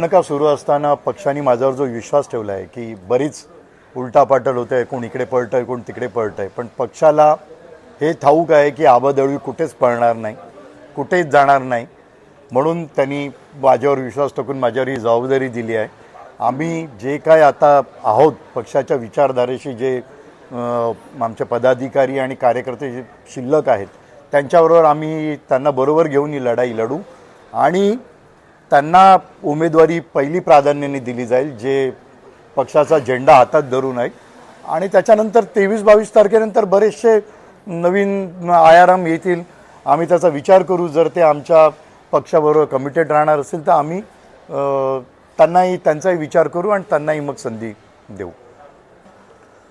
निवडणुका सुरू असताना पक्षांनी माझ्यावर जो विश्वास ठेवला आहे की बरीच उलटापालट होत आहे, कोण इकडे पळतंय कोण तिकडे पळतंय, पण पक्षाला हे ठाऊक आहे की आबदळवी कुठेच पळणार नाही, कुठेच जाणार नाही, म्हणून त्यांनी माझ्यावर विश्वास टाकून माझ्यावर ही जबाबदारी दिली आहे। आम्ही जे काय आता आहोत पक्षाच्या विचारधारेशी जे आमचे पदाधिकारी आणि कार्यकर्ते जे शिल्लक आहेत त्यांच्याबरोबर आम्ही त्यांना बरोबर घेऊन ही लढाई लढू आणि त्यांना उमेदवारी पहिली प्राधान्याने दिली जाईल जे पक्षाचा झेंडा हातात धरून आहे। आणि त्याच्यानंतर 23-22 तारखेनंतर बरेचसे नवीन आयाराम येतील, आम्ही त्याचा विचार करू। जर ते आमच्या पक्षाबरोबर कमिटेड राहणार असेल तर आम्ही त्यांनाही त्यांचाही विचार करू आणि त्यांनाही मग संधी देऊ।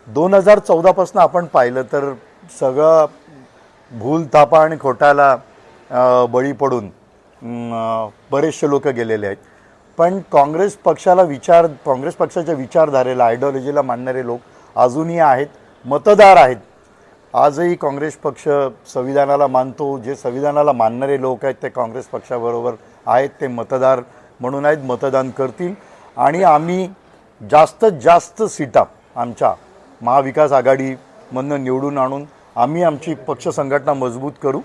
2014 पासून आपण पाहिलं तर सगळं भूलथापा आणि खोटाला बळी पडून बरेचसे लोक गेलेले आहेत, पण काँग्रेस पक्षाच्या विचारधारेला आयडियोलॉजीला मानणारे लोक अजूनही आहेत, मतदार आहेत। आजही काँग्रेस पक्ष संविधानाला मानतो, जे संविधानाला मानणारे लोक आहेत ते काँग्रेस पक्षाबरोबर आहेत, ते मतदार म्हणून आहेत, मतदान करतील आणि आम्ही जास्तीत जास्त सीटा आमच्या महाविकास आघाडीमधून निवडून आणून आम्ही आमची पक्ष संघटना मजबूत करू,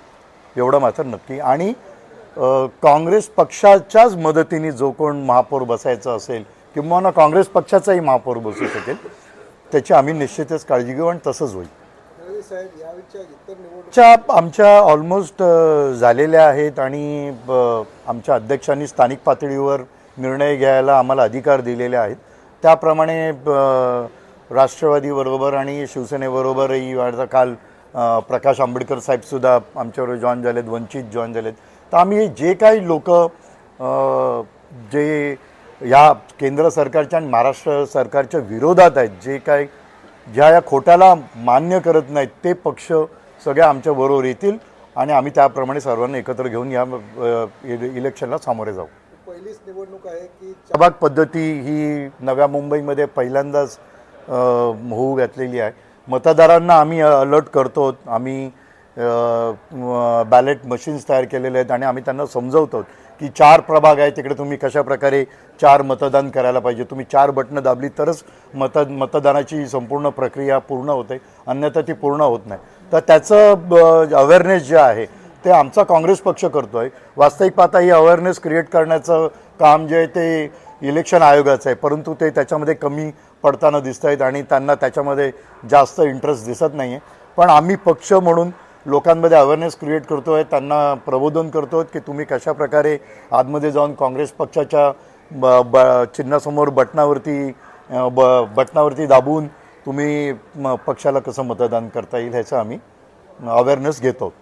एवढं मात्र नक्की। आणि काँग्रेस पक्षाच्याच मदतीने जो कोण महापौर बसायचा असेल किंवा काँग्रेस पक्षाचाही महापौर बसू शकेल त्याची आम्ही निश्चितच काळजी घेऊ आणि तसंच होईल। आमच्या ऑलमोस्ट झालेल्या आहेत आणि आमच्या अध्यक्षांनी स्थानिक पातळीवर निर्णय घ्यायला आम्हाला अधिकार दिलेले आहेत। त्याप्रमाणे राष्ट्रवादीबरोबर आणि शिवसेनेबरोबरही काल प्रकाश आंबेडकर साहेबसुद्धा आमच्याबरोबर जॉईन झालेत, वंचित जॉईन झालेत। तर आम्ही जे काही लोक जे ह्या केंद्र सरकारच्या आणि महाराष्ट्र सरकारच्या विरोधात आहेत, जे काय ज्या खोट्याला मान्य करत नाहीत ते पक्ष सगळे आमच्या बरोबर येतील आणि आम्ही त्याप्रमाणे सर्वांना एकत्र घेऊन या इलेक्शनला सामोरे जाऊ। पहिलीच निवडणूक आहे की प्रभाग पद्धती ही नव्या मुंबईमध्ये पहिल्यांदाच होऊ घातलेली आहे। मतदारांना आम्ही अलर्ट करतो, आम्ही बॅलेट मशीन्स तयार केलेले आहेत आणि आम्ही त्यांना समजवतो की 4 प्रभाग आहे, तिकडे तुम्ही कशा प्रकारे 4 मतदान करायला पाहिजे, तुम्ही 4 बटणं दाबली तरच मतदानाची संपूर्ण प्रक्रिया पूर्ण होते, अन्यथा ती पूर्ण होत नाही। तर त्याचं अवेअरनेस जे आहे ते आमचा काँग्रेस पक्ष करतो आहे। वास्तविक पाहता ही अवेअरनेस क्रिएट करण्याचं काम जे आहे ते इलेक्शन आयोगाचं आहे, परंतु ते त्याच्यामध्ये कमी पडताना दिसत आहेत आणि त्यांना त्याच्यामध्ये जास्त इंटरेस्ट दिसत नाही आहे। पण आम्ही पक्ष म्हणून लोकांमध्ये अवेअरनेस क्रिएट करतो आहे, त्यांना प्रबोधन करतो की तुम्ही कशा प्रकारे आतमध्ये जाऊन काँग्रेस पक्षाच्या चिन्हासमोर बटनावरती दाबून तुम्ही पक्षाला कसं मतदान करता येईल ह्याचं आम्ही अवेअरनेस घेतो।